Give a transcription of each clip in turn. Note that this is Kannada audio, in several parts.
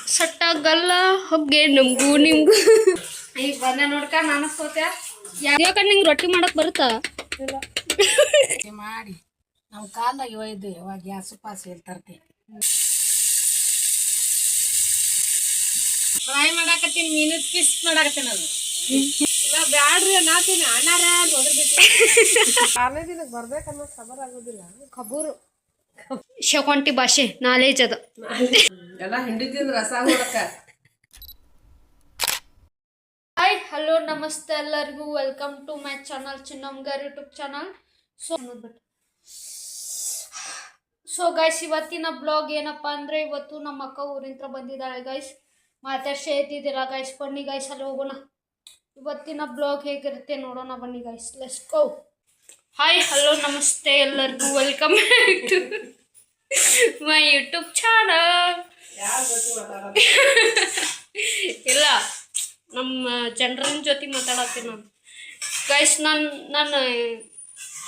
ಸಟ್ಟಾಗಲ್ಲ ಹೊಗ್ಗೆ ನಮಗೂ ನಿಮ್ಗೂ ಈಗ ಬಂದೆ ನೋಡ್ಕ ನಾನು ಸೋತೆ ಯಾಕ ನಿಂಗೆ ರೊಟ್ಟಿ ಮಾಡಕ್ ಬರುತ್ತಾ ಮಾಡಿ ನಾವು ಕಾಲದಾಗ ಒಯ್ದು ಯಾವಾಗ ಗ್ಯಾಸ್ ಪಾಸ್ ಹೇಳ್ತಾರ್ತಿ ಫ್ರೈ ಮಾಡಾಕತ್ತೀನಿ ಮೀನು ಪೀಸ್ ಮಾಡಾಕತ್ತೀನಿ ಅದು ಬ್ಯಾಡ್ರಿ ನಾತೀನಿ ಅಣ್ಣಾರ ಹೋದ್ರ ಬಿಟ್ಟು ಆರನೇ ದಿನಕ್ಕೆ ಬರ್ಬೇಕನ್ನೋ ಖಬರ್ ಆಗೋದಿಲ್ಲ ಖಬರು ಶಕೊಂಟಿ ಭಾಷೆ ನಾಲೇಜ್ ಅದ ಎಲ್ಲ ಹಿಂಡಿದಿಂದ ರಸ ಹೊಡಕ ಹಾಯ್ ಹಲೋ ನಮಸ್ತೆ ಎಲ್ಲರಿಗೂ ವೆಲ್ಕಮ್ ಟು ಮೈ ಚಾನಲ್ ಚಿನ್ನಮ್ಗಾರ್ ಯೂಟ್ಯೂಬ್ ಚಾನಲ್ ಸೊ ಗೈಸ್ ಇವತ್ತಿನ ಬ್ಲಾಗ್ ಏನಪ್ಪ ಅಂದರೆ ಇವತ್ತು ನಮ್ಮ ಅಕ್ಕ ಊರಿಂತ್ರ ಬಂದಿದ್ದಾಳೆ ಗೈಸ್ ಮಾತಾಡ್ಸೇ ಇದ್ದಿದ್ದಿಲ್ಲ ಗೈಸ್ ಬನ್ನಿ ಗೈಸ್ ಅಲ್ಲಿ ಹೋಗೋಣ ಇವತ್ತಿನ ಬ್ಲಾಗ್ ಹೇಗಿರುತ್ತೆ ನೋಡೋಣ ಬನ್ನಿ guys let's go hi hello ನಮಸ್ತೆ ಎಲ್ಲರಿಗೂ welcome to my YouTube channel ಇಲ್ಲ ನಮ್ಮ ಜನರನ್ನ ಜೊತೆ ಮಾತಾಡತ್ತೀನಿ ನಾನು ಗೈಸ್ ನಾನು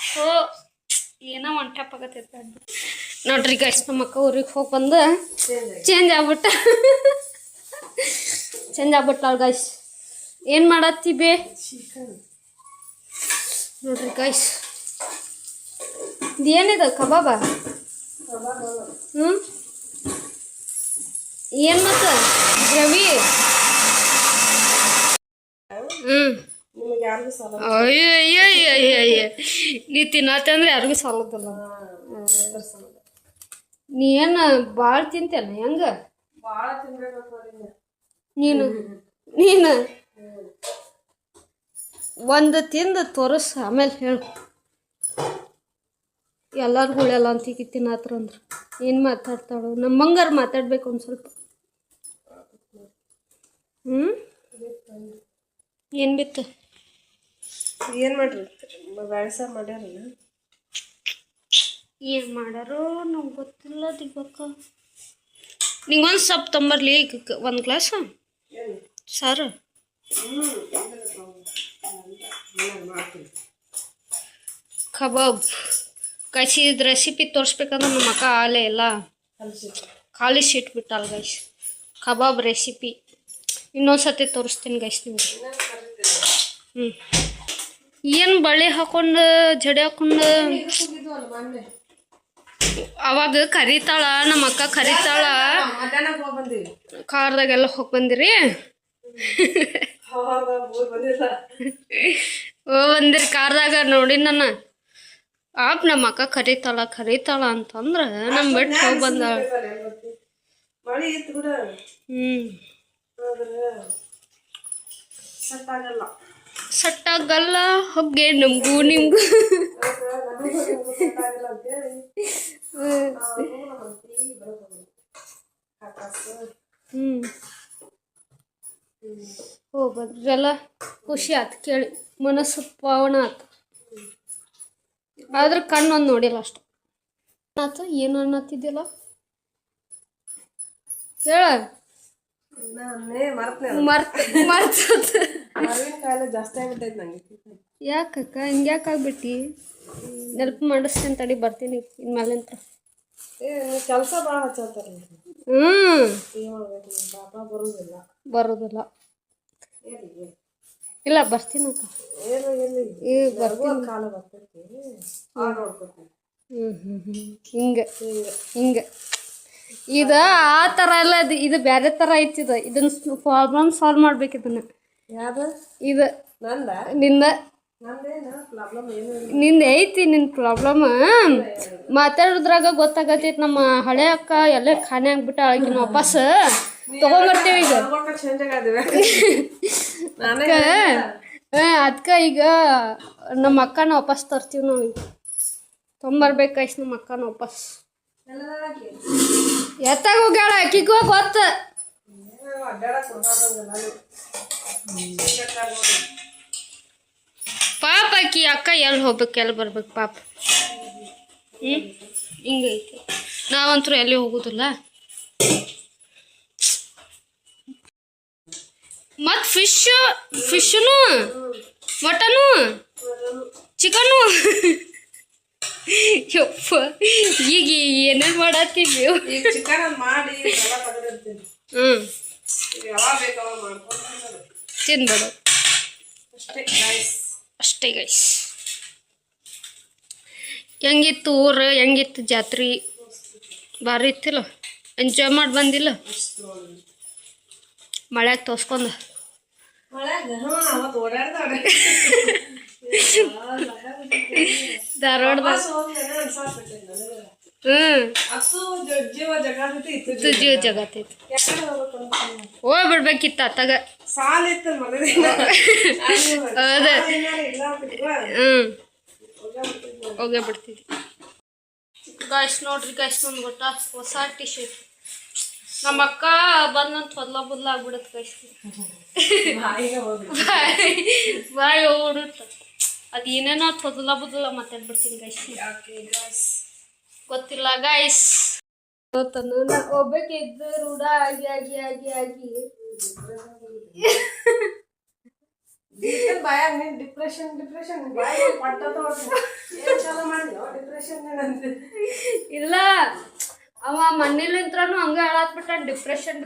ಸೊ ಏನೋ ಒನ್ ಟ್ಯಾಪ್ ಆಗತ್ತೈತೆ ನೋಡ್ರಿ ಗೈಸ್ ನಮ್ಮ ಅಕ್ಕ ಊರಿಗೆ ಹೋಗಿ ಬಂದು ಚೇಂಜ್ ಆಗ್ಬಿಟ್ಟಾಳ ಗೈಸ್ ಏನು ಮಾಡತ್ತಿ ಬೇ ನೋಡ್ರಿ ಗೈಸ್ ಇದೇನಿದೆ ಕಬಾಬ ಹ್ಞೂ ಏನು ಮತ್ತೆ ಗ್ರೇವಿ ಅಯ್ಯ ನೀ ತಿನ್ನತ್ತಂದ್ರೆ ಯಾರಿಗೂ ಸಾಲದಲ್ಲ ನೀ ಏನು ಭಾಳ ತಿಂತೇನ ಹೆಂಗ ನೀನು ಒಂದು ತಿಂದು ತೋರಿಸ್ ಆಮೇಲೆ ಹೇಳು ಎಲ್ಲರಿಗೂ ಉಳೆಲ್ಲ ಅಂತೀಗಿ ತಿನ್ನತ್ರ ಅಂದ್ರೆ ಏನು ಮಾತಾಡ್ತಾಳು ನಮ್ಮ ಮಂಗಾರ ಮಾತಾಡ್ಬೇಕು ಒಂದು ಸ್ವಲ್ಪ ಏನು ಬಿತ್ತು ಏನು ಮಾಡ್ರಿ ವ್ಯವಸಾಯ ಮಾಡ್ಯಾರಲ್ಲ ಏನು ಮಾಡ್ಯಾರೋ ನಮ್ಗೆ ಗೊತ್ತಿಲ್ಲ ದಿಬ್ಬಕ್ಕ ನಿಂಗೊಂದು ಸ್ವಲ್ಪ ತೊಂಬರ್ಲಿ ಒಂದು ಗ್ಲಾಸ ಸಾರು ಕಬಾಬ್ ಕಸಿದ ರೆಸಿಪಿ ತೋರಿಸ್ಬೇಕಂದ್ರೆ ನಮ್ಮ ಅಕ್ಕ ಆಲೆ ಎಲ್ಲ ಖಾಲಿಸಿ ಇಟ್ಬಿಟ್ಟಲ್ಲ ಗೈಸ್ ಕಬಾಬ್ ರೆಸಿಪಿ ಇನ್ನೊಂದು ಸತಿ ತೋರಿಸ್ತೀನಿ ಗೈಸ್ ನಿಮ್ಗೆ ಏನು ಬಳೆ ಹಾಕೊಂಡು ಜಡೆ ಹಾಕೊಂಡು ಅವಾಗ ಕರಿತಾಳ ನಮ್ಮ ಅಕ್ಕ ಕರಿತಾಳ ಕಾರ್ದಾಗೆಲ್ಲ ಹೋಗಿ ಬಂದಿರಿ ಬಂದಿರಿ ಕಾರ್ದಾಗ ನೋಡಿ ನನ್ನ ಆಪ್ ನಮ್ಮ ಅಕ್ಕ ಕರಿತಾಳ ಅಂತಂದ್ರೆ ನಮ್ಮ ಬಿಟ್ಟು ಹೋಗಿ ಬಂದಾಳ ಸಟ್ಟಾಗಲ್ಲ ಹೊಗ್ಗೆ ನಮಗೂ ನಿಮ್ಗೂ ಹೋಗ್ಬಂದ್ರಲ್ಲ ಖುಷಿ ಆಯ್ತು ಕೇಳಿ ಮನಸ್ಸು ಪಾವನ ಆಯ್ತು ಆದ್ರೆ ಕಣ್ಣೊಂದು ನೋಡಿಲ್ಲ ಅಷ್ಟು ಆಯ್ತು ಏನು ಅನ್ನತ್ತಿದ್ದಿಲ್ಲ ಹೇಳ ಜಾಸ್ತಿ ಆಗ್ಬಿಟ್ಟೈತೆ ನಂಗೆ ಯಾಕಕ್ಕ ಹಿಂಗ್ಯಾಕೆ ಆಗ್ಬಿಟ್ಟು ನೆನಪು ಮಾಡಿಸ್ತೇನೆ ತಡಿ ಬರ್ತೀನಿ ಇನ್ಮೇಲಿಂತ ಕೆಲಸ ಭಾಳ ಹಚ್ಚಾತಾರೆ ಬರೋದಿಲ್ಲ ಇಲ್ಲ ಬರ್ತೀನಕ್ಕ ಹಿಂಗೆ ಇದು ಆ ಥರ ಎಲ್ಲ ಇದು ಬೇರೆ ಥರ ಐತಿ ಇದನ್ನ ಪ್ರಾಬ್ಲಮ್ ಸಾಲ್ವ್ ಮಾಡ್ಬೇಕು ಇದನ್ನ ಇದು ನಿಂದ ಐತಿ ನಿನ್ನ ಪ್ರಾಬ್ಲಮ್ ಮಾತಾಡೋದ್ರಾಗ ಗೊತ್ತಾಗತ್ತೈತಿ ನಮ್ಮ ಹಳೆ ಅಕ್ಕ ಎಲ್ಲ ಖಾನೆ ಆಗ್ಬಿಟ್ಟ ಆಕಿನ ವಾಪಸ್ ತಗೊಂಡ್ಬರ್ತೀವಿ ಈಗ ಅದಕ್ಕೆ ಈಗ ನಮ್ಮ ಅಕ್ಕನ ವಾಪಸ್ ತರ್ತೀವಿ ನಾವು ಈಗ ತೊಗೊಂಬರ್ಬೇಕಾಯ್ತು ನಮ್ಮ ಅಕ್ಕನ ವಾಪಸ್ ಎತ್ತಾಗ ಹೋಗ್ಯಾಳ ಆಕಿಗೂ ಗೊತ್ತ ಪಾಪ ಆಕಿ ಅಕ್ಕ ಎಲ್ಲಿ ಹೋಗ್ಬೇಕು ಎಲ್ಲಿ ಬರ್ಬೇಕು ಪಾಪ ಹಿಂಗೈತಿ ನಾವಂತರೂ ಎಲ್ಲಿ ಹೋಗುದಿಲ್ಲ ಮತ್ತು ಫಿಶ್ನು ಮಟನು ಚಿಕನು ಯಪ್ಪ ಈಗ ಏನೇನು ಮಾಡತ್ತೀವಿ ಚಿಕನ್ ಮಾಡಿ ಹ್ಞೂ ಯಾವಾಗ ಬೇಕಾವಾಗ ಮಾಡ್ಕೊಂಡು ತಿನ್ಬೇಡು ಅಷ್ಟೇ ಗೈಸ್. ಅಷ್ಟೇ ಗೈಸ್. ಹೆಂಗಿತ್ತು ಊರು, ಹೆಂಗಿತ್ತು ಜಾತ್ರೆ? ಭಾರಿ ಇತ್ತಿಲ್ಲ? ಎಂಜಾಯ್ ಮಾಡಿ ಬಂದಿಲ್ಲ? ಮಳ್ಯಾಗ ತೋರ್ಸ್ಕೊಂಡು ಧಾರವಾಡದಾಗ. ಜೀವ ಜಗತ್ತೈತಿ. ಹೋಗ್ಬಿಡ್ಬೇಕಿತ್ತ ಅತ್ತಾಗ. ಹೌದ. ಹೋಗೇ ಬಿಡ್ತಿದ್ವಿ. ಗಾಯ್ಸ್ ನೋಡ್ರಿ ಗಾಯ್ಸ್, ನಮ್ಗೆ ಗೊತ್ತಾ ಹೊಸ ಟಿ ಶರ್ಟ್. ನಮ್ಮ ಅಕ್ಕ ಬಂದಂತ ಹೊದ್ಲ ಬುದ್ಲ ಆಗ್ಬಿಡತ್ ಗಾಯ್ಸ್. ಬಾಯಿ ಹೋಗ್ಬಿಡುತ್ತ. ಅದು ಏನೇನೋ ಹೊದ್ಲ ಬುದ್ಲ ಮಾತಾಡ್ಬಿಡ್ತೀನಿ ಗಾಯ್ಸ್. ಗೊತ್ತಿಲ್ಲ ಗಾಯ್ಸ್. ಹೋಗ್ಬೇಕಿದ್ದು ರೂಢ ಆಗಿ ಆಗಿ ಆಗಿ ಆಗಿ ಡಿಪ್ರೆಷನ್ ಇಲ್ಲ, ಅವ ಮನೇಲಿಂತ್ರನು ಹಂಗ ಹೇಳತ್ಬಿಟ್ಟ ಡಿಪ್ರೆಷನ್.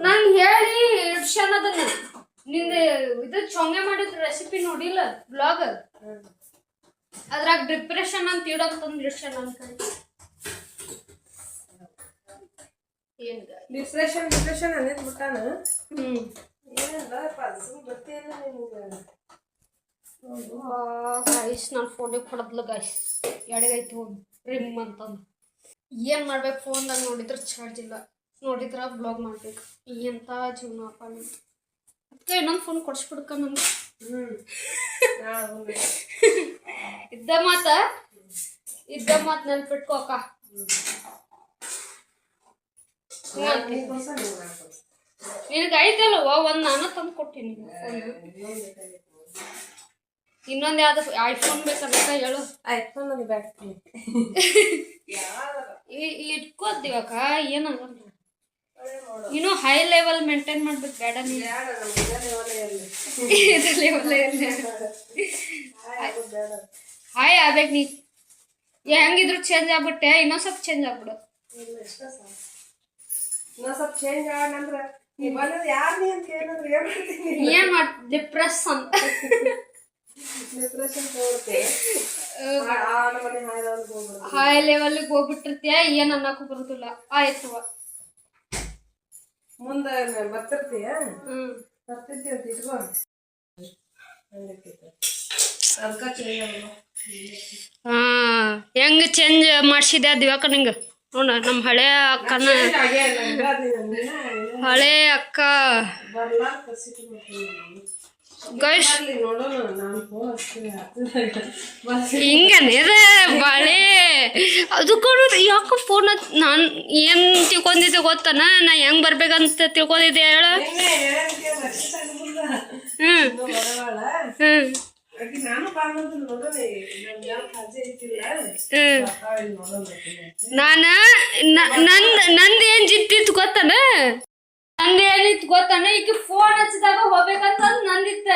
ನಾನು ಹೇಳಿ ಇಡ್ಸನ್ ಅದನ್ನ. ನಿಂದ ಇದು ಚೊಂಗೆ ಮಾಡಿದ ರೆಸಿಪಿ ನೋಡಿಲ್ಲ ಬ್ಲಾಗ್, ಅದ್ರಾಗ ಡಿಪ್ರೆಷನ್ ಅಂತ ಇಡಂತಂದು ಇಡ್ಸನ್ ಅಂತ. ಡಿಪ್ರೆಷನ್ ಅನ್ನೋದು ಬಿಟ್ಟಾನ. ಗಾಯ್ಸ್ ನಾನು ಫೋನಿಗೆ ಕೊಡದ್ಲು ಗಾಯ್ಸ್, ಎಡಗೈತಿ ಹೋಗಿ ರಿಮ್ ಅಂತಂದು. ಏನು ಮಾಡ್ಬೇಕು ಫೋನ್ದಾಗ ನೋಡಿದ್ರೆ ಚಾರ್ಜ್ ಇಲ್ಲ, ನೋಡಿದ್ರೆ ಬ್ಲಾಗ್ ಮಾಡ್ಬೇಕು. ಎಂಥ ಜೀವನಪ್ಪ ನಿಮ್ದು. ಅದಕ್ಕೆ ಇನ್ನೊಂದು ಫೋನ್ ಕೊಡಿಸ್ಬಿಡ್ಕ ನಮ್ಗೆ. ಇದ್ದ ಮಾತು ನೆನ್ಪಿಟ್ಕೋ ಅಕ್ಕ. ನಿನಗೆ ಐತಲ್ವ ಒಂದು ನಾನು ತಂದು ಕೊಟ್ಟಿನಿ ಫೋನ್. ಇನ್ನೊಂದು ಯಾವ್ದು ಐಫೋನ್ ಬೇಕಂತ ಹೇಳು. ಐಫೋನ್ ಇಟ್ಕೋತೀವಕ್ಕ, ಏನಾಗಲ್ಲ. ಇನ್ನು ಹೈ ಲೆವೆಲ್ ಮೇಂಟೈನ್ ಮಾಡ್ಬೇಕು ಬೇಡ ನೀನು. ಹಾಯ್ ಆಗ್ಬೇಕು ನೀ. ಹೆಂಗಿದ್ರು ಚೇಂಜ್ ಆಗ್ಬಿಟ್ಟೆ, ಇನ್ನೊಂದು ಸ್ವಲ್ಪ ಚೇಂಜ್ ಆಗ್ಬಿಡು. ಸ್ವಲ್ಪ ಚೇಂಜ್ ಆಗಂದ್ರ ಏನ್ ಮಾಡ್ ಡಿಪ್ರೆಷನ್ ಹೈ ಲೆವೆಲ್ಗೆ ಹೋಗ್ಬಿಟ್ಟಿರ್ತೀಯ, ಏನ್ ಅನ್ನಕ್ಕೂ ಬರುದಿಲ್ಲ. ಆಯ್ತವ ಮುಂದೆ ಬರ್ತಿರ್ತೀಯ. ಬರ್ತಿರ್ತಿ ಅಂತ ಇಟ್ಕೋ. ಹೆಂಗ ಚೇಂಜ್ ಮಾಡ್ಸಿದೆ ದಿವಾಕ ನಿಂಗ ನೋಡ. ನಮ್ಮ ಹಳೆ ಅಕ್ಕನ ಹಳೆ ಅಕ್ಕ ಗೈಸ್ ಹಿಂಗನೇದ ಬಾಳೆ ಅದು ಕೊಡೋದು. ಯಾಕೆ ಫೋನ್ ನಾನು ಏನು ತಿಳ್ಕೊಂಡಿದ್ದೆ ಗೊತ್ತಾನ? ನಾ ಹೆಂಗ್ ಬರ್ಬೇಕಂತ ತಿಳ್ಕೊಂಡಿದ್ದೆ ಹೇಳ. ನಂದು ಏನ್ ಜಿತ್ತಿತ್ತು ಗೊತ್ತಾನ? ನಂದೇನಿತ್ತು ಗೊತ್ತಾನ? ಈಗ ಫೋನ್ ಹಚ್ಚಿದಾಗ ಹೋಗ್ಬೇಕಂತ ನಂದಿತ್ತ.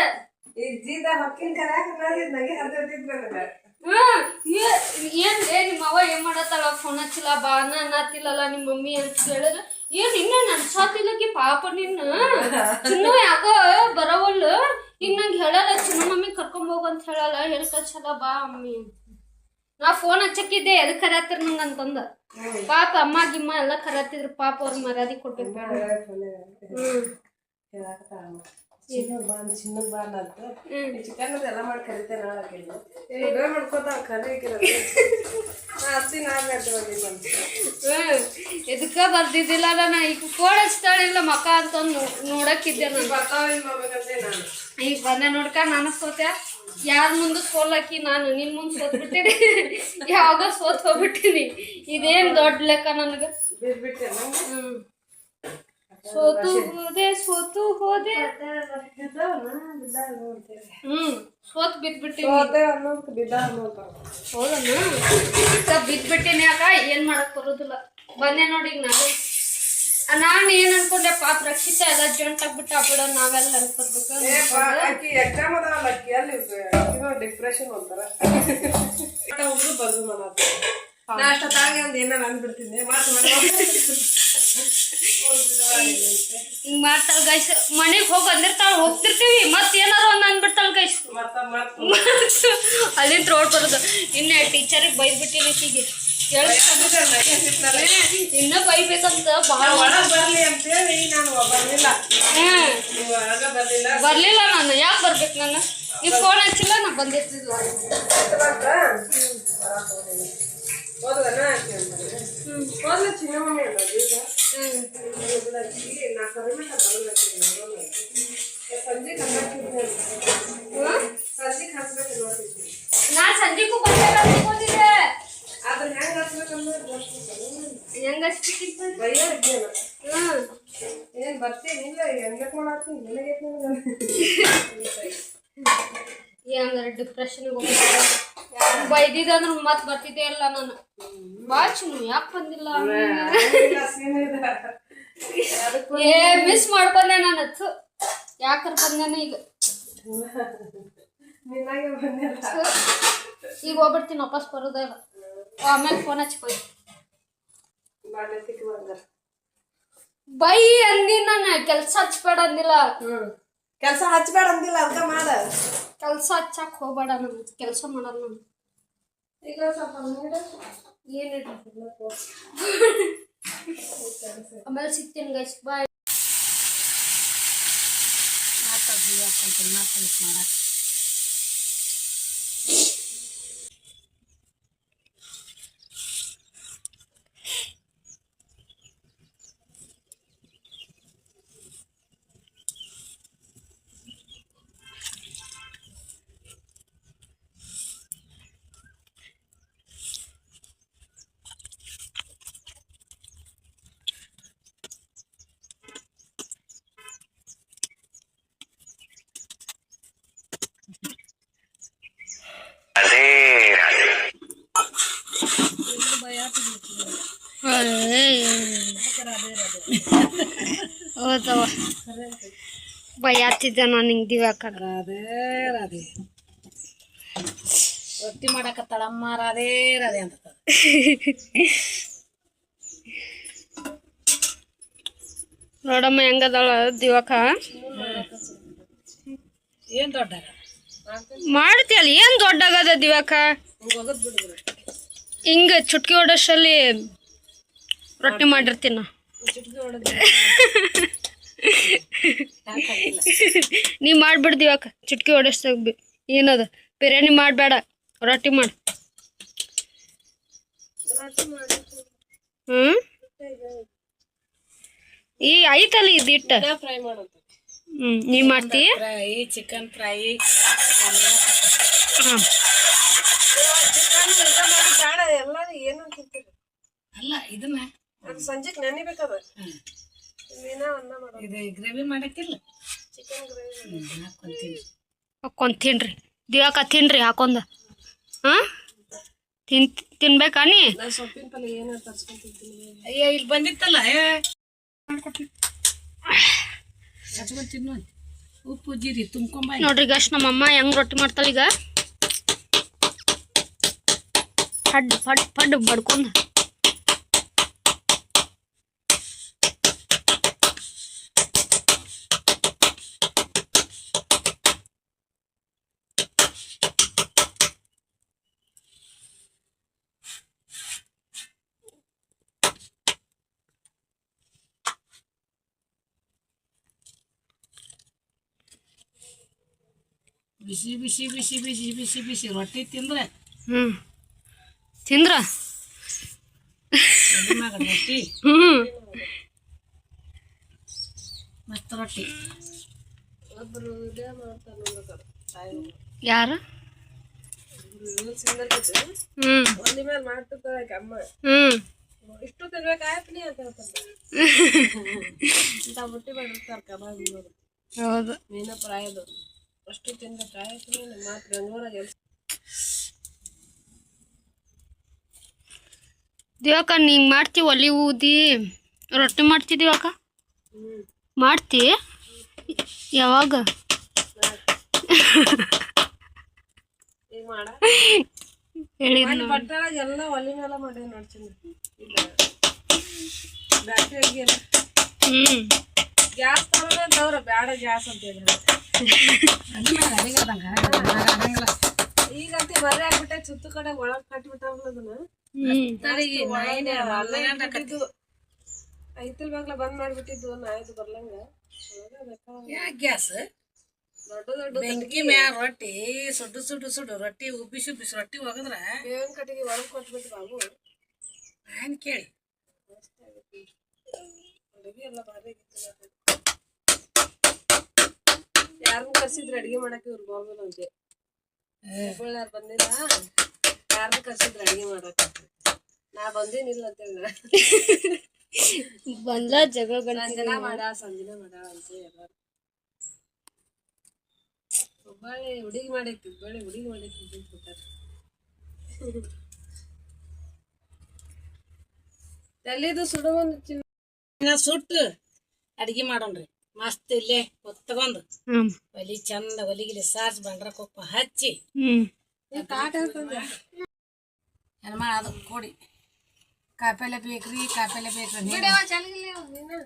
ಏನ್ ನಿಮ್ಮ ಅವ್ವ ಏನ್ ಮಾಡತ್ತಾಳ? ಫೋನ್ ಹಚ್ಚಿಲ್ಲ ಬಾ ಅನ್ನತಿಲ್ಲಲ್ಲ ನಿಮ್ಮ ಮಮ್ಮಿ ಅಂತ ಹೇಳಿದ್ರೆ ಏನ್ ಇನ್ನ ನನ್ಸಾತಿಲ್ಲಕಿ ಪಾಪ ನಿನ್ನ ಚಿನ್ನು ಯಾಕೋ ಬರವಲ್ಲು. ಈಗ ನಂಗೆ ಹೇಳಲ್ಲ ಚಿನ್ನ ಮಮ್ಮಿ ಕರ್ಕೊಂಡ್ ಹೋಗಂತ ಹೇಳಲ್ಲ, ಹೇಳಿ ಕಳ್ಸಲ್ಲ ಬಾ ಮಮ್ಮಿ. ನಾ ಫೋನ್ ಹಚ್ಚಕ್ಕಿದ್ದೆ ಎದಕ್ ಕರೆಯತ್ತಿರ ನಂಗೆ ಅಂತಂದ. ಪಾಪ ಅಮ್ಮ ಗಿಮ್ಮ ಎಲ್ಲ ಕರೆಯತ್ತಿದ್ರು, ಪಾಪ ಅವ್ರ ಮರ್ಯಾದೆ ಕೊಡ್ಬೇಕು. ಚಿನ್ನಗ್ ಬಾನ್ ಅಂತ ಚಿಕನ್ ಎಲ್ಲ ಮಾಡಿ ಕರಿತೇನೆ. ಮಾಡ್ಕೋತ ಎದಕ್ಕ ಬರ್ದಿದ್ದಿಲ್ಲ ನಾನು. ಈಗ ಫೋನ್ ಹಚ್ತಾಳಿಲ್ಲ ಮಕ್ಕ ಅಂತಂದು ನೋಡಕ್ಕಿದ್ದೆ ನಾನು. ಈಗ ಬಂದೆ ನೋಡ್ಕ ನಾನು ಸೋತೆ. ಯಾರ ಮುಂದೆ ಸೋಲಕ್ಕಿ ನಾನು ನಿನ್ ಮುಂದೆ ಸೋತ್ಬಿಟ್ಟಿನಿ. ಯಾವಾಗ ಸೋತ್ ಹೋಗ್ಬಿಟ್ಟಿನಿ. ಇದೇನ್ ದೊಡ್ಡ ಲೆಕ್ಕ ನನಗೆ. ಸೋತು ಹೋದೆ ಸೋತು ಹೋದೆ. ಸೋತ್ ಬಿದ್ಬಿಟ್ಟಿನಿ. ಹೌದನ್ನ ಬಿದ್ಬಿಟ್ಟಿನಿ. ಯಾಕ ಏನ್ ಮಾಡಕ್ ಬರೋದಿಲ್ಲ. ಬಂದೆ ನೋಡಿ ಈಗ ನಾನು ಏನ್ ಅನ್ಕೊಂಡೆ, ಪಾಪ ರಕ್ಷಿತ ಎಲ್ಲ ಜಂಟ್ ಆಗ್ಬಿಟ್ಟ ಬಿಡ, ನಾವೆಲ್ಲ ಹೆಲ್ಪ್ ಡಿಪ್ರೆಷನ್ ಅಂತಾರ. ಬರ್ದು ಅಷ್ಟೊತ್ತಾಗಿ ಒಂದ್ ಏನಾರ ಅಂದ್ಬಿಡ್ತೀನಿ. ಹಿಂಗ್ ಮಾಡ್ತಾಳ ಗೈಸ್. ಮನೆಗ್ ಹೋಗಿ ಅಂದಿರ್ತಾಳ, ಹೋಗ್ತಿರ್ತೀವಿ ಮತ್ ಏನಾರು ಒಂದ್ ಅಂದ್ಬಿಡ್ತಾಳ ಗೈಸ್. ಅಲ್ಲಿಂದ ರೋಡ್ ಬರೋದು. ಇನ್ನ ಟೀಚರಿಗೆ ಬೈದ್ಬಿಟ್ಟಿನಿ ಈಕಿಗೆ. ಇನ್ನ ಬೈಬೇಕಂತ ಬಹಳ ಬರ್ಲಿಲ್ಲ. ನಾನು ಯಾಕೆ ಬರ್ಬೇಕು? ನಾನು ಈ ಫೋನ್ ಹಚ್ಚಿಲ್ಲ, ನಾ ಬಂದಿರ್ತಿದ್ಲ. ನಾ ಸಂಜೆಗೂ ಬಂದಿದ್ದೆ. ಹೆಂಗ ಏನಂದ್ರೆ ಡಿಪ್ರೆಷನ್ ಬೈದಿದಂದ್ರ ಮತ್ ಬರ್ತಿದ್ದೆ ಇಲ್ಲ. ನಾನು ಬಾಚಿನು ಯಾಕೆ ಬಂದಿಲ್ಲ? ಮಿಸ್ ಮಾಡ್ಕೊಂಡೆ ನಾನು. ಯಾಕರ ಬಂದೇನ ಈಗ ಈಗ ಹೋಗ್ಬಿಡ್ತೀನಿ, ವಾಪಸ್ ಬರೋದ ಇಲ್ಲ. ಆಮೇಲೆ ಫೋನ್ ಹಚ್ಕೊಯ್ ಬೈ ಅಂದಿ. ನಾನು ಕೆಲ್ಸ ಹಚ್ಬೇಡ ಅಂದಿಲ್ಲ. ಕೆಲಸ ಹಚ್ಬೇಡ ಅಂದಿಲ್ಲ, ಅರ್ಥ ಮಾಡ. ಕೆಲ್ಸ ಹಚ್ಚಕ್ ಹೋಗ್ಬೇಡ, ನನ್ ಕೆಲ್ಸ ಮಾಡಲ್ಲ ನಾನು. ಈಗ ಸ್ವಲ್ಪ ಏನಿಲ್ಲ, ಆಮೇಲೆ ಸಿಗ್ತೀನಿ ಗೈಸ್. ಬಾಯ್. ಮಾಡಕ್ ಹೌದವ ಬೈಯಾತಿದ್ದೆ ನಾನು ಹಿಂಗೆ ದಿವ್ಯಾಕ. ರಾಧೆ ರಾಧೆ ರೊಟ್ಟಿ ಮಾಡಕತ್ತಾಳಮ್ಮ. ರಾಧೆ ರಾಧೆ ಅಂತ ನೋಡಮ್ಮ ಹೆಂಗದಾಳ ದಿವಾಕ. ಏನ್ ದೊಡ್ಡ ಮಾಡ್ತೀಯಲ್ಲ, ಏನ್ ದೊಡ್ಡಾಗದ ದಿವಾಕ. ಹಿಂಗ ಚುಟ್ಕಿ ಹೊಡೋಷ್ಟಲ್ಲಿ ರೊಟ್ಟಿ ಮಾಡಿರ್ತೀನ. ನೀ ಮಾಡ್ಬಿಡ್ ದಿವಾಕ, ಚುಟ್ಕಿ ಹೊಡೋಷ್ಟಾಗ ಏನದ ಬಿರಿಯಾನಿ ಮಾಡಬೇಡ, ರೊಟ್ಟಿ ಮಾಡು. ಈ ಐತಲ್ಲ ಇದಿಟ್ಟ ಫ್ರೈ ಮಾಡೋದು. ನೀ ಮಾಡ್ತಿ ಫ್ರೈ, ಚಿಕನ್ ಫ್ರೈ. ಎಲ್ಲ ಏನು ಅಲ್ಲ, ಇದನ್ನ ಸಂಜೆಗೆ ನೆನಿಬೇಕದ. ಇದು ಗ್ರೇವಿ ಮಾಡಕ್ಕಿಲ್ಲ, ಚಿಕನ್ ಗ್ರೇವಿ ಹಾಕೊಂಡ್ ತಿನ್ರಿ ದಿವಾಕ, ತಿನ್ರಿ ಹಾಕೊಂಡ. ತಿನ್ಬೇಕಾ ನೀ? ಸೊಪ್ಪಿನ ಪಲ್ಯ ಏನ ತರ್ಸ್ಕೊಂತಿದ್ದೀನಿ. ಅಯ್ಯ ಇಲ್ಲಿ ಬಂದಿತ್ತಲ್ಲ, ತಿನ್ನು. ಉಪ್ಪು ಜೀರಿ ತುಂಬ್ಕೊಂಬ ನೋಡ್ರಿ ಗಶ್ ನಮ್ಮಮ್ಮ ಹೆಂಗ್ ರೊಟ್ಟಿ ಮಾಡ್ತಾಳ ಈಗ. ಫಡ್ ಫಡ್ ಫಡ್ ಬಡ್ಕೊಂಡ. ಬಿಸಿ ಬಿಸಿ ಬಿಸಿ ಬಿಸಿ ಬಿಸಿ ಬಿಸಿ ರೊಟ್ಟಿ ತಿಂದ್ರೆ ತಿಂದ್ರ ರೊಟ್ಟಿ ಮಸ್ತ್ ರೊಟ್ಟಿ. ಒಬ್ರು ಇದೇ ಮಾಡ್ತಾರೆ, ಯಾರು ಒಂದಿ ಮೇಲೆ ಮಾಡ್ತಿರ್ತಾರೆ ಅಮ್ಮ. ಇಷ್ಟು ತಿನ್ಬೇಕಾಯ್ತು ಅಂತ ಹೇಳ್ತಾರೆ. ಇಂಥ ಬುಟ್ಟಿ ಮಾಡಿರ್ತಾರೆ ಕಬಾಬ್. ಹೌದು, ಮೀನ ಪ್ರಾಯದು ಅಷ್ಟು ತಿಂದ ಪ್ರಾಯಕ್ಕೆ ಮಾತ್ರ ಬೆಂಗಳೂರಾಗ. ದಿವಾಕ ನೀಂಗ್ ಮಾಡ್ತಿ ಒಲಿ ಊದಿ ರೊಟ್ಟಿ ಮಾಡ್ತಿದ್ದೀವಕ್ಕ? ಮಾಡ್ತಿ? ಯಾವಾಗ? ಈಗ ಮಾಡ ಹೇಳಿ ಬಟ್ಟೆದಾಗ ಎಲ್ಲ ಒಲಿ ಮೇಲೆ ಮಾಡಿ ನೋಡ್ತೀನಿ. ಬ್ಯಾಟ್ರಿ ಅಡಿಗೆ ಗ್ಯಾಸ್ ತರೋದಂತವ್ರ ಬ್ಯಾಡ ಗ್ಯಾಸ್ ಅಂತ ಹೇಳಿದ್ರು ಈಗಂತ ಬರೇ ಆಗ್ಬಿಟ್ಟೆ ಸುತ್ತು ಕಡೆ ಒಳಗ್ ಕಟ್ಬಿಟ್ಟಾಗ್ಲ ಅದನ್ನ ಐತಲ್ ಬಾಗ್ಲ ಬಂದ್ ಮಾಡ್ಬಿಟ್ಟಿದ್ದು ನಾಯ್ದು ಬರ್ಲಂಗ ಗ್ಯಾಸ್ ದೊಡ್ಡ ದೊಡ್ಡ ಬೆಂಕಿ ಮ್ಯಾಲ ರೊಟ್ಟಿ ಸುಡು ಸುಡು ಸುಡು ರೊಟ್ಟಿ ಉಬ್ಬಿಸಿ ಉಬ್ಬಿಸಿ ರೊಟ್ಟಿ ಹೋಗದ್ರ ಬೇವಿನ ಕಟ್ಟಿಗೆ ಒಳಗ್ ಕೊಟ್ಬಿಟ್ಟು ಬಾಬು ಏನ್ ಕೇಳಿ ಅಡಿಗೆ ಎಲ್ಲ ಭಾರಿ ಯಾರನ್ನ ಕರ್ಸಿದ್ರು ಅಡಿಗೆ ಮಾಡಕ್ಕೆ ಇವ್ರು ಗೋರ್ಮೆಂಟ್ ಅಂತೆ ಹುಬ್ಬಳ್ಳಿಯಾರು ಬಂದಿಲ್ಲ ಯಾರನ್ನ ಕರ್ಸಿದ್ರು ಅಡಿಗೆ ಮಾಡಕ್ಕೆ ನಾ ಬಂದೇನಿಲ್ಲ ಅಂತೇಳಿ ಬಂದ ಜಗಳ ಸಂಜನಾ ಮಾಡ ಅಂತ ಎಲ್ಲಾರು ಹುಬ್ಬಳ್ಳಿ ಹುಡುಗಿ ಮಾಡೈತಿ ಹುಬ್ಬಳ್ಳಿ ಹುಡುಗಿ ಮಾಡೈತಿ ಎಲ್ಲಿದು ಸುಡು ಒಂದು ಸುಟ್ಟು ಅಡಿಗೆ ಮಾಡೋಣ್ರಿ ಮಸ್ತ್ ಇಲ್ಲೇ ಹೊತ್ತಗೊಂಡು ಒಲಿ ಚಂದ ಒಲಿಗಿಲಿ ಸಾರ್ಸ್ ಬಂಡ್ರ ಕೊಪ್ಪ ಹಚ್ಚಿ ಹೆಣ್ಮಾಳ ಅದಕ್ಕೆ ಕೊಡಿ ಕಾಯಿಪಲ್ಲೆ ಬೇಕ್ರಿ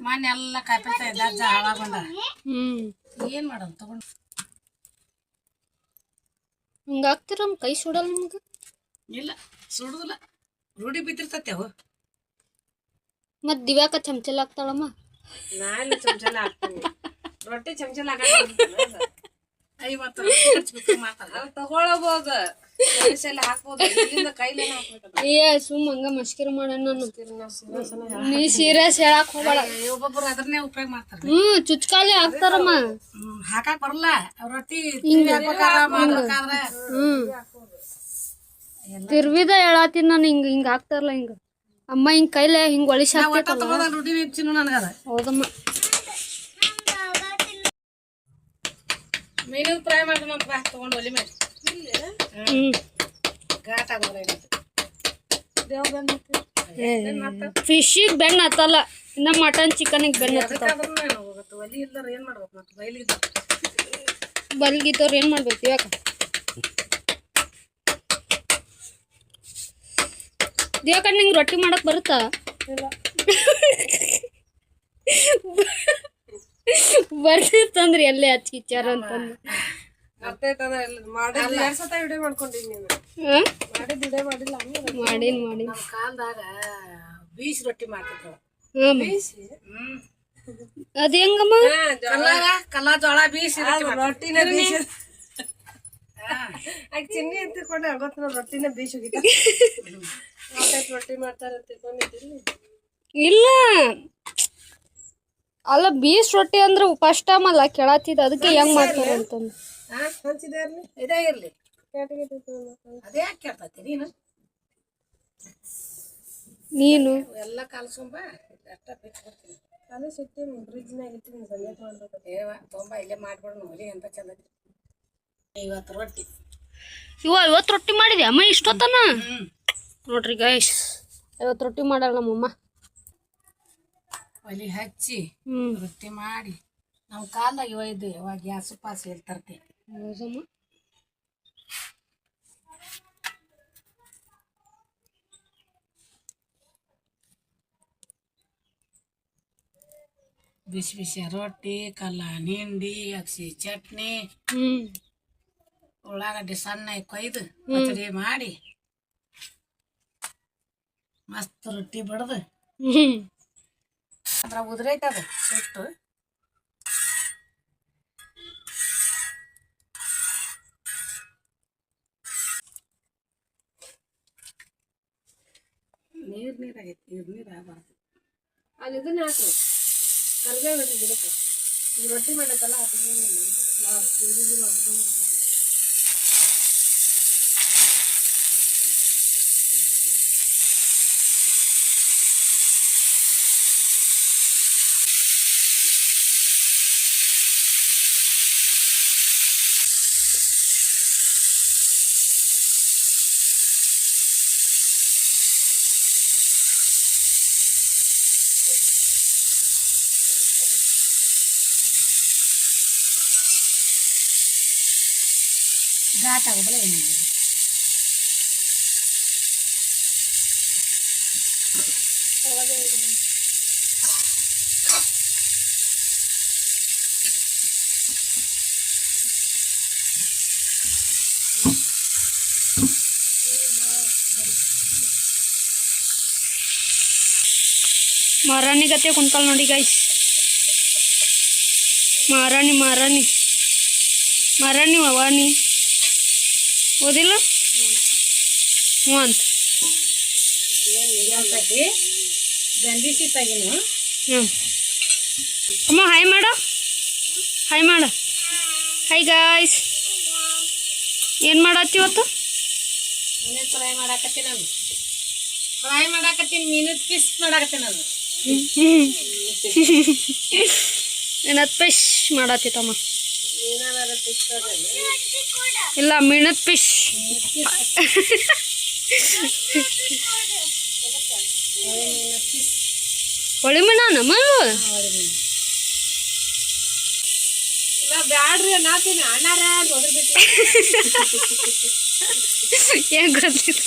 ಮೊನ್ನೆ ಎಲ್ಲ ಕಾಯಿಪಲ್ಲೆ ದಜ್ಜ ಹಾಳಾಗೊಂಡ ಏನ್ ಮಾಡೋಣ ತಗೊಂಡು ಹಿಂಗಾಗ್ತಿರ ಕೈ ಸುಡಲ್ಲ ನಿಮ್ಗೆ ಇಲ್ಲ ಸುಡುದಿಲ್ಲ ರೂಢಿ ಬಿದ್ದಿರ್ತತೆ ಅವು ಮತ್ ದಿವ್ಯಾಕ ಚಮಚಲ್ ಹಾಕ್ತಾಳಮ್ಮ ನಾ ಎಲ್ಲ ಚಮಚಲ ಹಾಕ್ತೀನಿ ರೊಟ್ಟಿ ಚಮಚಲ ಐವತ್ತು ಹಚ್ಬೇಕು ಮಾತಾಡ ತಗೊಳಬಹುದು ಹಾಕ್ಬೋದು ಇಲ್ಲಿಂದ ಕೈಲೇ ಹಾಕ್ಬೇಕು ಏ ಸುಮ್ ಹಂಗ ಮಸ್ಕಿರ ಮಾಡ ನಾನು ನೀ ಸೀರಿಯಸ್ ಹೇಳಕ್ ಹೋಗ್ಬೇಡ ಒಬ್ಬೊಬ್ರು ಅದನ್ನೇ ಉಪಯೋಗ ಮಾಡ್ತಾರ ಚುಚ್ಕಾಲಿ ಹಾಕ್ತಾರಮ್ಮ ಹಾಕಾಕ್ ಬರಲ್ಲ ರೊಟ್ಟಿ ತಿರ್ವಿದ ಹೇಳಾತೀನಿ ನಾನು ಹಿಂಗ ಹಿಂಗ ಹಾಕ್ತಾರಲ್ಲ ಹಿಂಗ ಅಮ್ಮ ಹಿಂಗ್ ಕೈಲೇ ಹಿಂಗ್ ಒಳಿಸಿ ಹಾಕ್ತೈತಲ್ಲ ರೂಢಿ ಹೆಚ್ಚಿನ ನನಗದ ಹೌದಮ್ಮ ಮೀನಿನ ಫ್ರೈ ಮಾಡೋಣ ತಗೊಂಡು ಒಲಿ ಮೇಲೆ ಘಾಟ್ ಆಗೋದ ಫಿಶಿಗೆ ಬೆನ್ನ ಹತ್ತಲ್ಲ ಇನ್ನ ಮಟನ್ ಚಿಕನಿಗೆ ಬೆನ್ನ ಹತ್ತ ಒಲಿ ಇಲ್ದಾರ ಏನ್ ಮಾಡ್ಬೇಕು ಮತ್ತೆ ಬೈಲಿ ಬಲ್ಗಿದ್ದವ್ರು ಏನ್ ಮಾಡ್ಬೇಕು ಇವಾಗ ದಿವಾಕ ನಿಂಗೆ ರೊಟ್ಟಿ ಮಾಡಕ್ ಬರುತ್ತಾ ಬರ್ತಿತ್ತಂದ್ರಿ ಎಲ್ಲೇ ಹಚ್ಚಿಚ್ಚಾರ ಅಂತಂದು ಮಾಡೀನಿ ನಮ್ಮ ಕಾಲದಾಗ ಬೀಸ್ ರೊಟ್ಟಿ ಮಾಡ್ತಿದ್ರು ಅದ ಹೆಂಗಮ್ಮ ಕಲ್ಲಾ ಜೋಳ ಬೀಸಿ ರೊಟ್ಟಿನ ಬೀಸ ಚಿನ್ನಿ ಅಂತಕೊಂಡೆ ಗೊತ್ತ ರೊಟ್ಟಿನ ಬೀಸ್ ರೊಟ್ಟಿ ಮಾಡ್ತಾರ ತಿಳ್ಕೊಂಡಿದ್ದಿಲ್ಲ ಇಲ್ಲ ಅಲ್ಲ ಬೀಸ್ ರೊಟ್ಟಿ ಅಂದ್ರೆ ಫಸ್ಟ್ ಟೈಮ್ ಅಲ್ಲ ಕೇಳತ್ತಿದ್ ಅದಕ್ಕೆ ಹೆಂಗ್ ಮಾಡ್ತಾರ ಅಂತಂದು ಹಂಚಿದಾರ್ಲಿ ಇದೇ ಇರ್ಲಿ ಅದೇ ಯಾಕೆ ಕೇಳ್ತತಿ ನೀನು ಎಲ್ಲ ಕಲ್ಸ್ಕೊಂಬ ಅಷ್ಟ ಬಿಚ್ಚಿಬಿಡ್ತೀನಿ ಅದೇ ಸಿಗ್ತೀನಿ ಫ್ರಿಜ್ನಾಗ ಇಟ್ಟಿನಿ ಸಂಜೆ ಮಾಡ್ಬೇಕು ತೊಂಬ ಇಲ್ಲೇ ಮಾಡ್ಬಿಡೋಣ ಒಲಿ ಅಂತ ಚಂದ ಇವತ್ತು ರೊಟ್ಟಿ ಇವತ್ತು ರೊಟ್ಟಿ ಮಾಡಿದೆ ಅಮ್ಮ ಇಷ್ಟೊತ್ತನ ನೋಡ್ರಿ ಗೈಸ್ ಇವತ್ತು ರೊಟ್ಟಿ ಮಾಡಲ್ಲ ನಮ್ಮಮ್ಮ ಒಲಿ ಹಚ್ಚಿ ರೊಟ್ಟಿ ಮಾಡಿ ನಾವು ಕಾಲದಾಗ ಇವ ಯಾವಾಗ ಗ್ಯಾಸ್ ಪಾಸ್ ಎಲ್ಲಿ ತರ್ತೀವಿ ಬಿಸಿ ಬಿಸಿ ರೊಟ್ಟಿ ಕಲ್ಲ ಹಿಂಡಿ ಅಕ್ಸಿ ಚಟ್ನಿ ಉಳ್ಳಾಗಡ್ಡಿ ಸಣ್ಣ ಕೊಯ್ದು ಪಚಡಿ ಮಾಡಿ ಮಸ್ತ್ ರೊಟ್ಟಿ ಬಡ್ದು ಅದ್ರ ಉದ್ರೈತದ ಸುಟ್ಟು ನೀರಾಗೈತಿ ನೀರು ಆಗಬಾರ್ದು ಅಲ್ಲಿ ಇದನ್ನ ಹಾಕು ಕರ್ಬೇವು ಗಿಡಕ್ಕೆ ಈಗ ರೊಟ್ಟಿ ಮಾಡತ್ತಲ್ಲ ಘಾಟ್ ಆಗೋದಿಲ್ಲ ಏನಿಲ್ಲ ಮಾರಾಣಿ ಗತೆ ಕುಂತಲ್ ನೋಡಿ ಗೈಸ್. ಮಾರಾಣಿ ಮಾರಾಣಿ ಮಾರಾಣಿ ವಾಣಿ ಓದಿಲ್ಲ ಹ್ಞೂ ಅಂತ ಗಂಜಿಸಿ ತೆಗಿನು. ಹ್ಞೂ ಅಮ್ಮ ಹಾಯ್ ಮಾಡ ಹಾಯ್ ಮಾಡ. ಹಾಯ್ ಗಾಯ್ಸ್, ಏನು ಮಾಡತ್ತಿ ಇವತ್ತು? ಫ್ರೈ ಮಾಡಾಕತ್ತೀನಿ ನಾನು. ಫ್ರೈ ಮಾಡಾಕತ್ತೀನಿ, ಮೀನದ ಪೀಸ್ ಮಾಡಾಕತ್ತೀನಿ ನಾನು. ಮೀನದ ಫಿಶ್ ಮಾಡತ್ತಿತ್ತಮ್ಮ. ಏನಾರ ಫಿಶ್ ಇಲ್ಲ ಮೀನದ ಫಿಶ್. ಹೊಳಿ ಮೀನ ನಮ್ಮ ಬ್ಯಾಡ್ರಿ ನಾತೀನಿ ಅಣ್ಣಾರ ಅಂತ ಹೋದ್ಬಿಟ್ಟು ಏನ್ ಗೊತ್ತಿತ್ತು.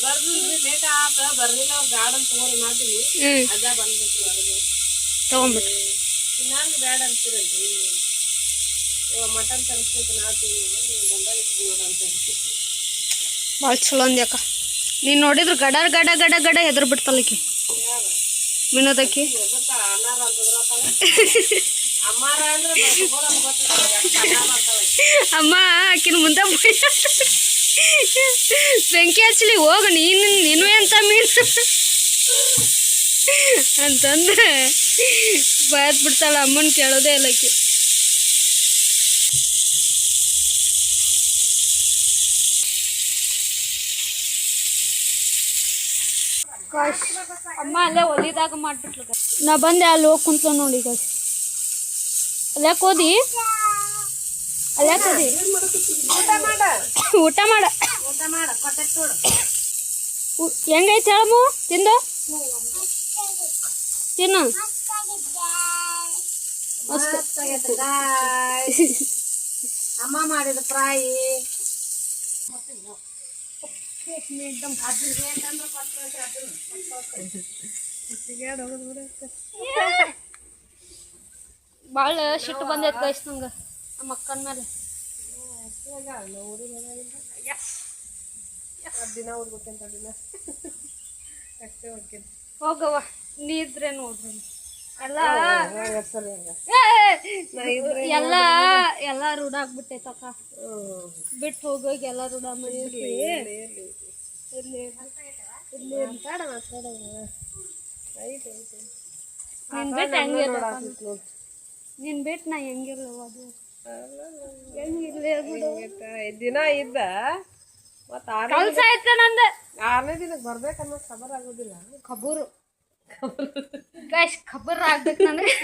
ಬರ್ಲಿಲ್ರಿ ಲೇಟ್ ಆತ ಬರ್ಲಿಲ್ಲ ಅವ್ರು ಬ್ಯಾಡ ಅಂತ ತಗೋರಿ ನಾತೀನಿ ಅಜ್ಜ ಬಂದ್ಬಿಟ್ರಿ ಹೊರಗೆ ತಗೊಂಬಿಟ್ರಿ. ಇನ್ನಂಗೆ ಬ್ಯಾಡ ಅಂತೀರಲ್ರಿ. ಇವಾಗ ಮಟನ್ ತರಿಸ್ಬೇಕು ನಾತೀನಿ ಬಂದಾಗ ನೋಡಂತ ಭಾಳ ಚಲೋ ಅಂದ್ಯಾಕ. ನೀನು ನೋಡಿದ್ರೆ ಗಡ ಗಡ ಗಡ ಗಡ ಹೆದ್ರ ಬಿಡ್ತಲ್ಲಕಿ ಮೀನದಕ್ಕಿ. ಅಣ್ಣಾರ ಅಂತಂದ್ರೆ ಅಮ್ಮಾರ ಅಂದ್ರೆ ಅಮ್ಮ ಆಕಿನ ಮುಂದೆ ಬೆಂಕಿ ಹಚ್ಚಲಿ ಹೋಗು ನೀನು ಎಂತ ಮೀನು ಅಂತಂದ್ರೆ ಬಾಯತ್ ಬಿಡ್ತಾಳ. ಅಮ್ಮನ ಕೇಳೋದೇ ಇಲ್ಲಕಿ. ಅಮ್ಮ ಅಲ್ಲೇ ಒಲಿದಾಗ ಮಾಡ್ಬಿಟ್ಲು. ನಾ ಬಂದೆ ಅಲ್ಲಿ ಹೋಗಿ ಕುಂತ್ಲ ನೋಡಿ ಈಗ. ಅಲ್ಯಾಕೆ ಓದಿ ಅಲ್ಯಾಕೆ ಓದಿ ಊಟ ಮಾಡ ಹೆಂಗೈತೆ ಹೇಳಮ್ಮ ತಿಂದ ತಿನ್ನ ಅಮ್ಮ ಮಾಡಿದ ಫ್ರೈ. ಭಾಳ ಸಿಟ್ಟು ಬಂದೈತೆ ಗೈಸ್ ನಂಗೆ ನಮ್ಮ ಅಕ್ಕನ ಮೇಲೆ. ದಿನ ಊರ್ಬೇಕಂತ ದಿನ ಅಷ್ಟೇ ಹೋಗ್ತೀನಿ. ಹೋಗವ್ವ ನೀ ಇದ್ರೆ ನೋಡ್ರಿ ಎಲ್ಲ ಎಲ್ಲ ಎಲ್ಲ ರೂಢ ಆಗ್ಬಿಟ್ಟೈತಕ್ಕ. ಬಿಟ್ಟು ಹೋಗೋಗಿ ಎಲ್ಲ ರೂಢ ಮಾಡಿದ್ರಿ. ನಿನ್ ಬಿಟ್ಟು ಹೆಂಗಿಲ್ಲ ನಿನ್ ಬಿಟ್ಟು ನಾ ಹೆಂಗಿರ್ಲವ ಅದು ದಿನ ಇದ್ದ ಮತ್ತ ಕೆಲ್ಸ ಐತೆ ನಂದ. 6ನೇ ದಿನಕ್ಕೆ ಬರ್ಬೇಕನ್ನೋ ಖಬರ್ ಆಗೋದಿಲ್ಲ. ಖಬರು ಗೈಸ್ ಖಬರ್ ಆಗ್ಬೇಕು ನನಗೆ.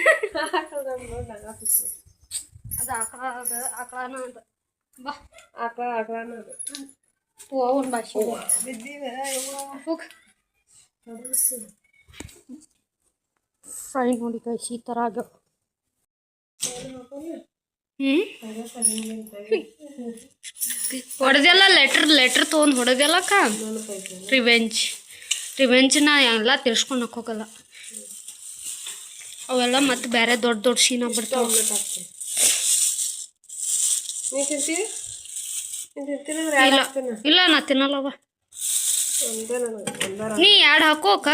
ಅದು ಆಕಳನ ಅದು ಬಾ ಆಕಳನ ಅದು ಹೋಗೋಣ ಭಾಷೆ ಹೋಗ್ ಫ್ರೈ ನೋಡಿ ಗೈಸ್ ಈ ಥರ ಆಗ್ಯಾವ. ಹೊಡೆದೆಲ್ಲ ಲೆಟ್ರ್ ತೊಗೊಂಡು ಹೊಡೆದೆಲ್ಲಕ್ಕ ರಿವೆಂಜ್ನ ಎಲ್ಲ ತಿರ್ಸ್ಕೊಂಡು ಹೋಗಲ್ಲ. ಅವೆಲ್ಲ ಮತ್ತೆ ಬೇರೆ ದೊಡ್ಡ ದೊಡ್ಡ ಸೀನ್ ಆಗ್ಬಿಡ್ತಾವ. ಇಲ್ಲ ನಾ ತಿನ್ನಲ್ಲವ. ನೀ ಎರಡು ಹಾಕೋಕ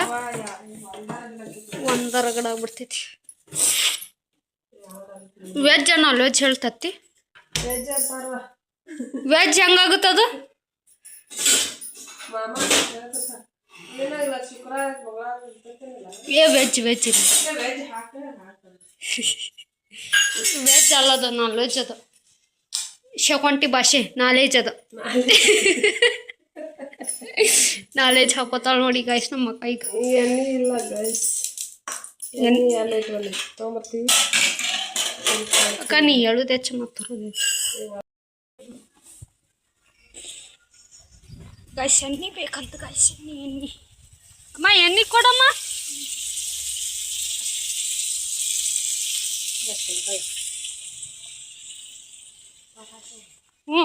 ಒಂದರಗಡ ಆಗ್ಬಿಡ್ತೈತಿ. ವೆಜ್ ನಾನ್ ವೆಜ್ ಹೇಳ್ತತಿ. ವೆಜ್ ಹೆಂಗಾಗುತ್ತದು? ವೆಜ್ ವೆಜ್ ಇದೆ. ವೆಜ್ ಅಲ್ಲದು ನಾನ್ ವೆಜ್ ಅದು. ಶಕೊಂಟಿ ಭಾಷೆ ನಾಲೇಜ್ ಅದು. ನಾಲೇಜ್ ಹಾಕೋತಾಳ ನೋಡಿ ಗೈಸ್ ನಮ್ಮ ಅಕ್ಕ. ಈಗ ಎಣ್ಣೆ ಇಲ್ಲ ಗೈಸ್, ಎಣ್ಣೆ ಎಲ್ಲ ಇಟ್ಕೊಳ್ಳಿ ತೊಗೊಂಬರ್ತೀವಿ. ಅಕ್ಕ ನೀ ಹೇಳುದು ಹೆಚ್ಚು ಮಾತಾಡೋದು ಗೈಸ್. ಎಣ್ಣೆ ಬೇಕಂತ ಗೈಸ್. ಎಣ್ಣೆ ಅಮ್ಮ ಎಣ್ಣೆ ಕೊಡಮ್ಮ. ಹ್ಞೂ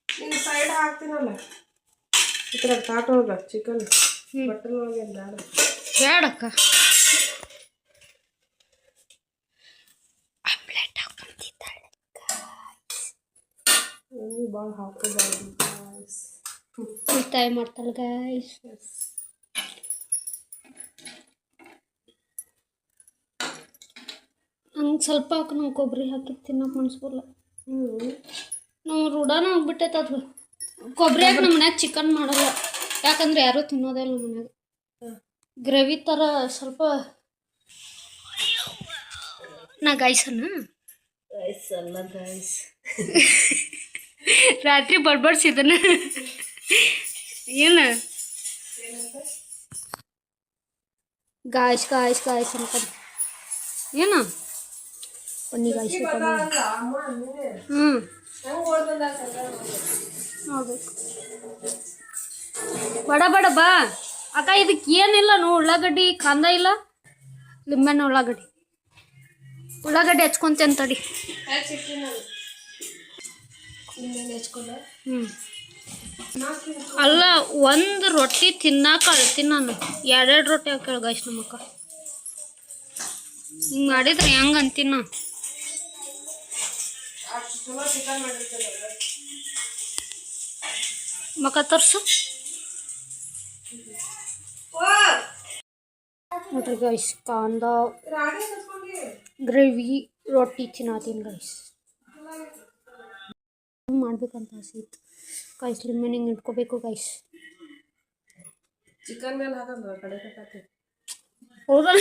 ನೀನು ಸೈಡ್ ಹಾಕ್ತೀನಲ್ಲ ಈ ಥರ ತಾಟೊಳಗ ಚಿಕನ್ ಬಟ್ಟಲ್ ಒಳಗೆ ಬೇಡ ಬೇಡಕ್ಕ. ಆಮ್ಲೆಟ್ ಹಾಕೊಂತಿದ್ದಾಳೆ ಎಣ್ಣೆ ಭಾಳ ಹಾಕೋಬಾರ್ದು guys. ಉಳಿತಾಯ ಮಾಡ್ತಾಳೆ ಗೈಸ್. ನಂಗೆ ಸ್ವಲ್ಪ ಹಾಕಿ ನಂಗೆ ಕೊಬ್ಬರಿ ಹಾಕಿ ತಿನ್ನೋಕೆ ಮನ್ಸು ನಾವು ರೂಢಾನ ಹೋಗ್ಬಿಟ್ಟೈತೆ ಅದು ಕೊಬ್ಬರಿ ಹಾಕಿ ನಮ್ಮ ಮನ್ಯಾಗ ಚಿಕನ್ ಮಾಡಲ್ಲ, ಯಾಕಂದ್ರೆ ಯಾರೂ ತಿನ್ನೋದೇ ಇಲ್ಲ ನಮ್ಮ ಮನ್ಯಾಗ. ಗ್ರೇವಿ ಥರ ಸ್ವಲ್ಪ ನಾ ಗಾಯ್ಸನ ಅಲ್ಲ ಗೈಸ್, ರಾತ್ರಿ ಬಡ್ಬಡ್ಸಿದನ ಏನು ಗಾಯ್ಸ್ ಗಾಯ್ಸ್ ಗಾಯ್ಸ್ ಅನ್ಕೊಂಡು ಏನು ಪನ್ನಿ ಗಾಯ್ಸ್ ಹ್ಞೂ ನೋಡ್ಬೇಕು. ಬಡ ಬಡ ಬಾ ಅಕ್ಕ, ಇದಕ್ಕೆ ಏನಿಲ್ಲ ನಾವು ಉಳ್ಳಾಗಡ್ಡಿ ಕಾಂದ ಇಲ್ಲ, ಲಿಂಬೆಣ್ಣ ಉಳ್ಳಾಗಡ್ಡಿ ಹಚ್ಕೊಂತೇನೆ ತಡಿ. ಹ್ಞೂ ಅಲ್ಲ, ಒಂದು ರೊಟ್ಟಿ ತಿನ್ನಾಕ ಅಳ್ತೀನಿ ನಾನು, ಎರಡೆರಡು ರೊಟ್ಟಿ ಹಾಕೇಳ ಗಾಯ್ಸ್ ನಮ್ಮಕ್ಕ. ಹಿಂಗೆ ಮಾಡಿದ್ರೆ ಹೆಂಗೆ ಅಂತೀನಿ ನಾ. ಮಕ್ಕ ತೋರ್ಸು ನೋಡ್ರಿ ಗೈಸ್, ಕಾಂದ ಗ್ರೇವಿ ರೊಟ್ಟಿ ತಿನ್ನತೀನಿ ಗೈಸ್. ಮಾಡ್ಬೇಕಂತ ಆಸೆ ಇತ್ತು ಗೈಸ್. ಲಿಂಬೆಣ್ಣೆ ಹಿಂಗೆ ಇಟ್ಕೋಬೇಕು ಗೈಸ್. ಚಿಕನ್ ಮೇಲೆ ಹಾಕಂದ್ರ ಕಡೆ ಕಟ್ಟಾತಿ. ಹೌದಾ?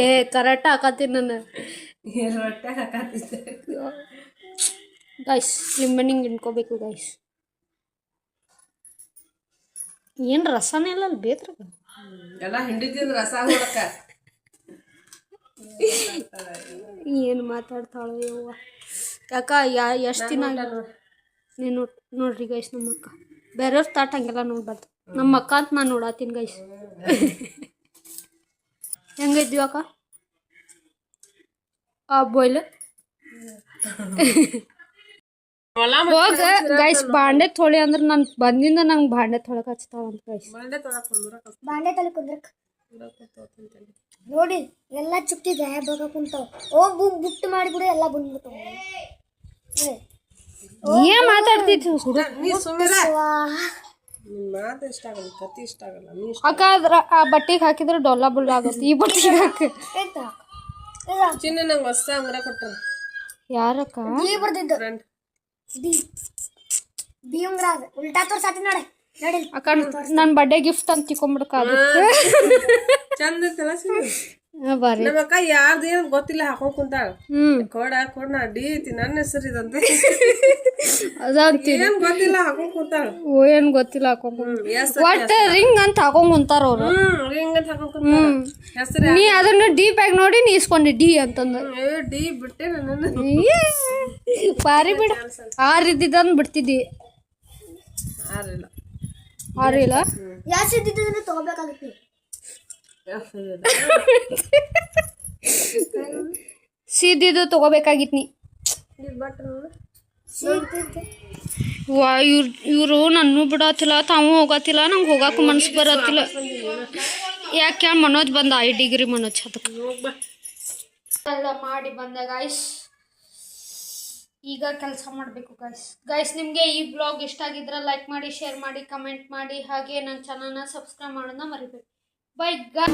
ಏ ಕರೆಕ್ಟ್ ಹಾಕತ್ತೀನಿ ನಾನು ರೊಟ್ಟೆ ಹಾಕತ್ತಿದ್ದೆ ಗೈಸ್. ಲಿಂಬೆಣ್ಣೆ ಹಿಂಗೆ ಇಟ್ಕೋಬೇಕು ಗೈಸ್. ಏನು ರಸನೇ ಇಲ್ಲ ಅಲ್ಲಿ ಬೇಕ್ರಾಗ ಎಲ್ಲ ಹಿಂಡಿದ್ದ ರಸ ಹೊಡಕ. ಏನು ಮಾತಾಡ್ತಾಳೆ ಯವ್ವ. ಯಾಕ ಎಷ್ಟು ದಿನ ನೀನು ನೋಡ್ರಿ ಗೈಸ್, ನಮ್ಮ ಅಕ್ಕ ಬೇರೆಯವ್ರ ತಾಟ್ ಹಂಗೆಲ್ಲ ನೋಡ್ಬಾರ್ದು. ನಮ್ಮ ಅಕ್ಕ ಅಂತ ನಾನು ನೋಡತ್ತೀನಿ ಗೈಸ್. ಹೆಂಗಿದ್ವಿ ಅಕ್ಕ ಆ ಬಾಯ್ಲ್ ಹೋಗ ಗೈಸ್. ಬಾಂಡೆ ತೊಳಿ ಅಂದ್ರೆ ನಾನು ಬಂದಿಂದ ನಂಗೆ ಬಾಂಡೆ ತೊಳಕ್ ಹಚ್ತಾಳ ಅಂತ ಗೈಸ್. ಬಾಂಡೆ ತಲೆ ಕುಂದ್ರಕ್ ನೋಡಿ ಎಲ್ಲ ಚುಕ್ಕಿ ಗಾಯ ಬಾಗ ಕುಂತಾವ. ಹೋಗಿ ಬುಟ್ಟು ಮಾಡಿಬಿಡು, ಎಲ್ಲ ಬಂದ್ಬಿಟ್ಟು ಏನ್ ಮಾತಾಡ್ತಿತ್ತು ಮಾತು ಇಷ್ಟ ಆಗಲ್ಲ, ಕತ್ತಿ ಇಷ್ಟ ಆಗಲ್ಲ. ನೀ ಅಕ್ಕ ಅದ್ರ ಆ ಬಟ್ಟಿಗೆ ಹಾಕಿದ್ರೆ ಡೊಲ್ಲ ಬುಲ್ಲ ಆಗುತ್ತೆ. ಈ ಬಟ್ಟಿಗೆ ಹಾಕಿ ಚಿನ್ನ ನಂಗೆ ಹೊಸ ಅಂಗಡ ಕೊಟ್ಟಾರ. ಯಾರಕ್ಕ? ಡಿ ಬರ್ದಿದ್ದು ಡಿ ಉಂಗ್ರ ಉಲ್ಟಾ ತೋರ್ಸಾತಿ ನೋಡಿ ನೋಡಿ. ಅಕ್ಕ ನನ್ನ ಬರ್ಡೇ ಗಿಫ್ಟ್ ಅಂತ ತಿಕೊಂಬಿಡ್ಕ ಅದು ಚಂದ ಐತಲ್ಲ ಸಿಂಗ. ಬಾರಿ ನಮ್ಮ ಅಕ್ಕ ಯಾರ್ದೇನು ಗೊತ್ತಿಲ್ಲ ಹಾಕೊಂಡ್ ಕುಂತಾಳ. ಕೊಡ ನಾ ಡಿ ಐತಿ, ನನ್ನ ಹೆಸರು ಇದಂತೆ. ಅದಂತೀನಿ ಏನ್ ಗೊತ್ತಿಲ್ಲ ಹಾಕೊಂಡ್ ಕುಂತಾಳ. ಓ ಏನ್ ಗೊತ್ತಿಲ್ಲ ಹಾಕೊಂಡ್ ಒಟ್ಟ ರಿಂಗ್ ಅಂತ ಹಾಕೊಂಡ್ ಕುಂತಾರ ಅವ್ರು. ರಿಂಗ್ ಅಂತ ಹಾಕೊಂಡ್ ಕುಂತಾಳ. ಹೆಸರು ನೀ ಅದನ್ನ ಡಿ ಬ್ಯಾಗ್ ನೋಡಿ ನೀ ಇಸ್ಕೊಂಡಿ ಡಿ ಅಂತಂದ. ಡಿ ಬಿಟ್ಟೆ ನನ್ನ ಬಾರಿ ಬಿಡ. ಆರ್ ಇದ್ದಿದ್ದಂದ್ ಬಿಡ್ತಿದ್ದಿ. ಆರಿಲ್ಲ ಆರಿಲ್ಲ ಯಾಸ್ ಇದ್ದಿದ್ರೆ ತಗೋಬೇಕಾಗುತ್ತೆ. ಸೀದಿದ್ದು ತಗೋಬೇಕಾಗಿತ್ ನೀ. ವಾ ಇವ್ರು ನನ್ನೂ ಬಿಡತ್ತಿಲ್ಲ, ತಾವು ಹೋಗತ್ತಿಲ್ಲ, ನಂಗೆ ಹೋಗಾಕ ಮನ್ಸು ಬರತ್ತಿಲ್ಲ. ಯಾಕೆ ಮನೋಜ್ ಬಂದ, 5 ಡಿಗ್ರಿ ಮನೋಜ್ ಅದಕ್ಕೆ ಎಲ್ಲ ಮಾಡಿ ಬಂದೆ ಗಾಯ್ಸ್. ಈಗ ಕೆಲಸ ಮಾಡಬೇಕು ಗೈಸ್. ನಿಮಗೆ ಈ ಬ್ಲಾಗ್ ಇಷ್ಟ ಆಗಿದ್ರೆ ಲೈಕ್ ಮಾಡಿ, ಶೇರ್ ಮಾಡಿ, ಕಮೆಂಟ್ ಮಾಡಿ, ಹಾಗೆ ನನ್ನ ಚಾನಲ್ನ ಸಬ್ಸ್ಕ್ರೈಬ್ ಮಾಡೋದನ್ನ ಮರಿಬೇಡಿ. ಬೈ ಗಾ